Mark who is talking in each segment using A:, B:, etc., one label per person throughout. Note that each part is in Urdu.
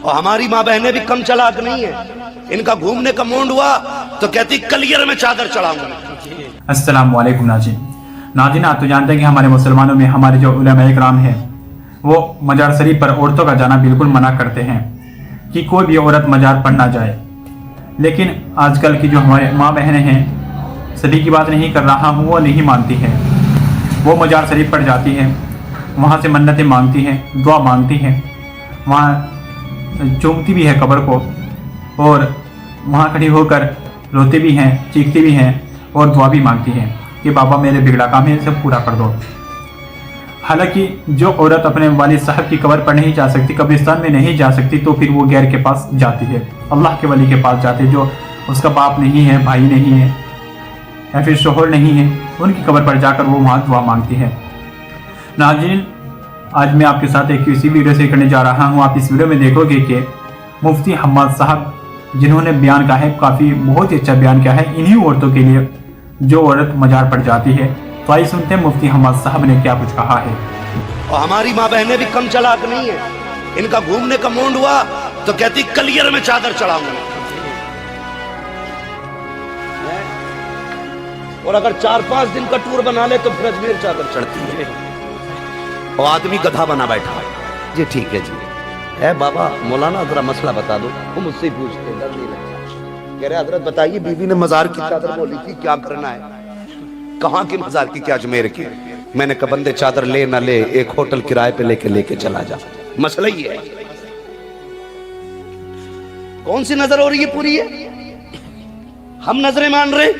A: اور ہماری ماں بہنیں بھی کم چلاک نہیں ہیں، ان کا گھومنے کا موڈ ہوا تو کہتی کلیئر میں چادر چڑھاؤں گا۔
B: السلام علیکم ناظرین، آپ تو جانتے ہیں کہ ہمارے مسلمانوں میں ہمارے جو علماء اکرام ہیں وہ مزار شریف پر عورتوں کا جانا بالکل منع کرتے ہیں کہ کوئی بھی عورت مزار پر نہ جائے، لیکن آج کل کی جو ہمارے ماں بہنیں ہیں، سبھی کی بات نہیں کر رہا ہوں، وہ نہیں مانتی ہیں، وہ مزار شریف پر جاتی ہیں، وہاں سے منتیں مانگتی ہیں، دعا مانگتی ہیں، وہاں چومتی بھی ہے قبر کو، اور وہاں کھڑی ہو کر روتی بھی ہیں، چیختی بھی ہیں اور دعا بھی مانگتی ہیں کہ بابا میرے بگڑا کام ہے اسے پورا کر دو۔ حالانکہ جو عورت اپنے والد صاحب کی قبر پر نہیں جا سکتی، قبرستان میں نہیں جا سکتی، تو پھر وہ غیر کے پاس جاتی ہے، اللہ کے ولی کے پاس جاتی ہے، جو اس کا باپ نہیں ہے، بھائی نہیں ہے یا پھر شوہر نہیں ہے، ان کی قبر پر جا کر وہ وہاں دعا مانگتی ہے۔ ناظرین، آج میں آپ کے ساتھ ایک اسی ویڈیو سے کرنے جا رہا ہوں۔ آپ اس ویڈیو میں دیکھو گے کہ مفتی حماد صاحب جنہوں نے بیان کیا ہے، بہت ہی اچھا بیان کیا ہے انہی عورتوں کے لیے جو عورت مزار پر جاتی ہے۔ تو آئیے سنتے ہیں مفتی حماد صاحب نے کیا کچھ کہا ہے۔
A: اور ہماری ماں بہنیں بھی کم چلاک نہیں ہیں، ان کا گھومنے کا موڈ ہوا تو کہتی کلیئر میں چادر چڑھاؤں گا۔ اور اگر 4-5 دن کا ٹور بنا لے تو پھر اجمیر چادر چڑھتی ہے، اور آدمی گدھا بنا بیٹھا ہے۔ جی ٹھیک ہے جی، اے بابا مولانا ذرا مسئلہ بتا دو، وہ مجھ سے ہی پوچھتے ہیں، ڈر نہیں لگتا۔ کہہ رہے حضرت بتائیے بیوی نے مزار کی چادر بولی تھی، کیا کرنا ہے؟ کہاں کی مزار کی؟ کیا اجمیر کی؟ میں نے کہا بندے چادر لے نہ لے، ایک ہوٹل کرائے پہ لے کے چلا جا، مسئلہ ہی ہے۔ کون سی نظر ہو رہی ہے؟ پوری ہے، ہم نظریں مان رہے۔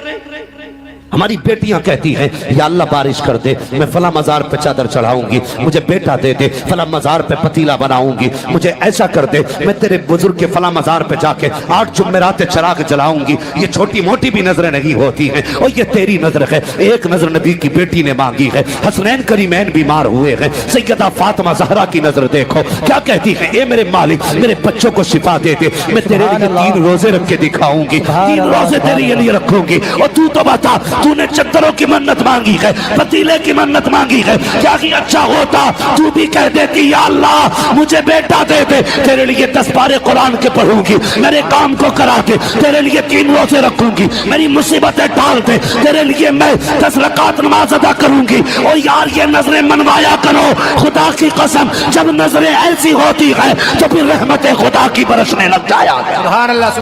A: ہماری بیٹیاں کہتی ہیں یا اللہ بارش کر دے، میں فلاں مزار پہ چادر چڑھاؤں گی، مجھے بیٹا دے دے، فلاں مزار پہ پتیلا بناؤں گی، مجھے ایسا کر دے، میں تیرے بزرگ کے فلاں مزار پہ جا کے 8 جمعرات چراغ جلاؤں گی۔ یہ چھوٹی موٹی بھی نظریں نہیں ہوتی ہیں، اور یہ تیری نظر ہے۔ ایک نظر نبی کی بیٹی نے مانگی ہے، حسنین کریمین بیمار ہوئے ہیں، سیدہ فاطمہ زہرا کی نظر دیکھو کیا کہتی ہے، اے میرے مالک میرے بچوں کو شفا دے دے، میں تیرے لیے 3 روزے رکھ کے دکھاؤں گی، 3 روزے تیرے لیے رکھوں گی۔ اور تو بتا، تو نے چدروں کی منت مانگی ہے، پتیلے کی منت مانگی ہے، کیا ہی اچھا ہوتا تو بھی کہہ دیتی یا اللہ مجھے بیٹا دے دے، تیرے لیے 10 پارے قرآن کے پڑھوں گی، میرے کام کو کرا کے تیرے لیے 3 روزے رکھوں گی، میری مصیبتیں ٹال دے، تیرے لیے میں 10 رکعت نماز ادا کروں گی۔ اور یار یہ نظریں منوایا کرو، خدا کی قسم جب نظریں ایسی ہوتی ہیں تو پھر رحمت خدا کی برسنے لگ جایا۔ سبحان اللہ۔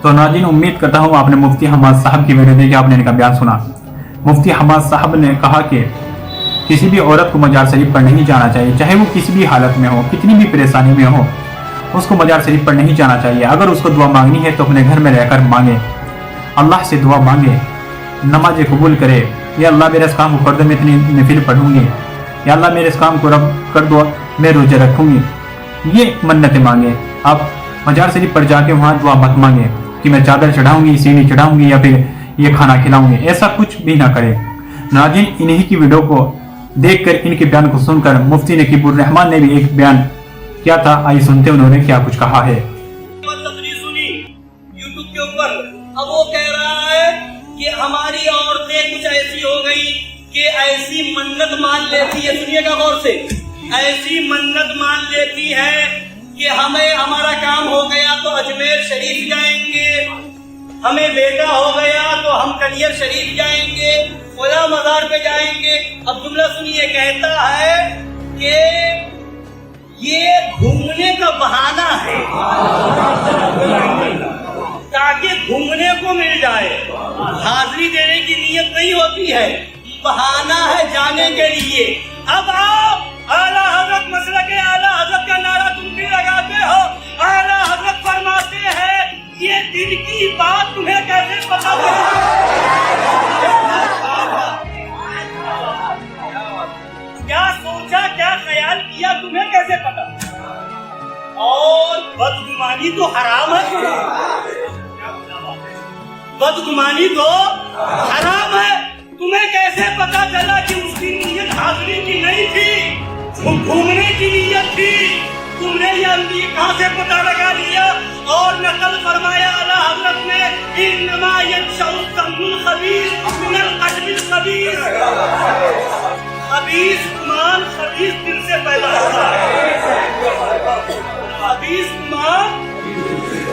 B: تو ناظرین، امید کرتا ہوں آپ نے مفتی حماد صاحب کی ویڈیو دیکھی، آپ نے ان کا بیان سنا۔ مفتی حماد صاحب نے کہا کہ کسی بھی عورت کو مزار شریف پر نہیں جانا چاہیے، چاہے وہ کسی بھی حالت میں ہو، کتنی بھی پریشانی میں ہو، اس کو مزار شریف پر نہیں جانا چاہیے۔ اگر اس کو دعا مانگنی ہے تو اپنے گھر میں رہ کر مانگے، اللہ سے دعا مانگے، نماز قبول کرے، یا اللہ میرے اس کام کو کر دو میں اتنی نفل پڑھوں گی، یا اللہ میرے اس کام کو رب کر دو میں روزے رکھوں گی، یہ منتیں مانگے۔ آپ مزار شریف پر جا کے وہاں دعا مت مانگے کہ میں چادر چڑھاؤں گی، سینی چڑھاؤں گی، یا پھر یہ کھانا کھلاؤں گے، ایسا کچھ بھی نہ کرے۔ ناظرین، انہی کی ویڈیو کو دیکھ کر، ان کے بیان کو سن کر مفتی نقیب الرحمان نے بھی ایک بیان کیا تھا، آئیے سنتے انہوں نے کیا کچھ کہا ہے۔
C: یوٹیوب کے اوپر اب وہ کہہ رہا ہے کہ ہماری عورتیں کچھ ایسی ہو گئی کہ ایسی منت مان لیتی ہے، سنیے گا غور سے، ایسی منت مان لیتی ہے کہ ہمیں ہمارا کام ہو گیا تو اجمیر شریف جائیں گے، ہمیں بیٹا ہو گیا تو ہم کلیئر شریف جائیں گے، فلاں مزار پہ جائیں گے۔ اب جملہ سنیے، کہتا ہے کہ یہ گھومنے کا بہانہ ہے تاکہ گھومنے کو مل جائے، حاضری دینے کی نیت نہیں ہوتی ہے، بہانہ ہے جانے کے لیے۔ اب آپ اعلیٰ حضرت مسلک اعلیٰ حضرت کا نعرہ تم بھی لگاتے ہو، اعلیٰ حضرت فرماتے ہیں یہ دل کی بات تمہیں کیسے پتا کیا سوچا کیا خیال کیا تمہیں کیسے پتا؟ اور بدگمانی تو حرام ہے، بدگمانی تو حرام ہے، تمہیں کیسے پتا چلا کہ اس کی نیت حاضری کی نہیں تھی، گھومنے کی نیت تھی؟ تم نے یہ کہاں سے پتا لگا لیا؟ اور نقل فرمایا اعلیٰ حضرت نے انما ينشأ الظن الخبيث من القلب الخبيث، خبیث گمان خبیث دل سے پیدا ہوتا ہے۔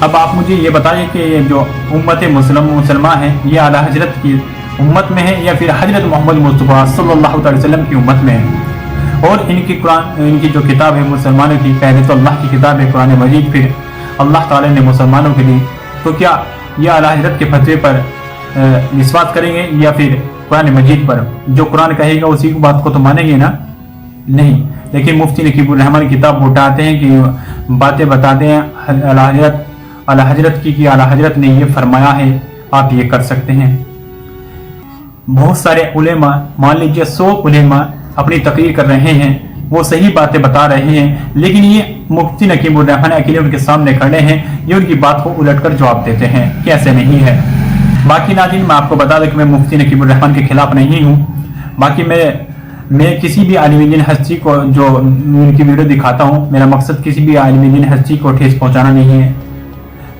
B: اب آپ مجھے یہ بتائیے کہ یہ جو امت مسلمہ ہے یہ اعلیٰ حضرت کی امت میں ہے یا پھر حضرت محمد مصطفیٰ صلی اللہ علیہ وسلم کی امت میں ہے؟ اور ان کی ان کی جو کتاب ہے مسلمانوں کی، پہلے تو اللہ کی کتاب ہے قرآن مجید، پھر اللہ تعالی نے مسلمانوں کے دی، تو کیا یہ اعلیٰ حضرت کے فتوے پر وشواس کریں گے یا پھر قرآن مجید پر؟ جو قرآن کہے گا اسی کو بات کو تو مانیں گے نا؟ نہیں۔ لیکن مفتی نقیب الرحمن کتاب اٹھاتے ہیں کہ باتیں بتاتے ہیں اعلیٰ حضرت کی کہ اعلیٰ حضرت نے یہ فرمایا ہے، آپ یہ کر سکتے ہیں۔ بہت سارے علماء، مان لیجیے 100 علماء اپنی تقریر کر رہے ہیں، وہ صحیح باتیں بتا رہے ہیں، لیکن یہ مفتی نقیب الرحمن اکیلے ان کے سامنے کھڑے ہیں، یہ ان کی بات کو الٹ کر جواب دیتے ہیں کہ ایسے نہیں ہے۔ باقی ناظرین میں آپ کو بتا دوں کہ میں مفتی نقیب الرحمن کے خلاف نہیں ہوں، باقی میں کسی بھی عالم دین ہستی کو جو ان کی ویڈیو دکھاتا ہوں، میرا مقصد کسی بھی عالم دین ہستی کو ٹھیس پہنچانا نہیں ہے،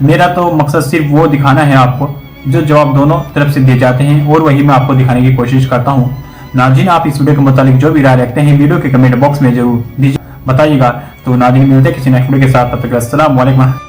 B: میرا تو مقصد صرف وہ دکھانا ہے آپ کو جو جواب دونوں طرف سے دیے جاتے ہیں، اور وہی میں آپ کو دکھانے کی کوشش کرتا ہوں۔ ناظرین آپ اس ویڈیو کے متعلق جو بھی رائے رکھتے ہیں ویڈیو کے کمنٹ باکس میں ضرور بتائیے گا۔ تو ناظرین ملتے ہیں کسی نیکسٹ ویڈیو کے ساتھ، تب تک السلام علیکم۔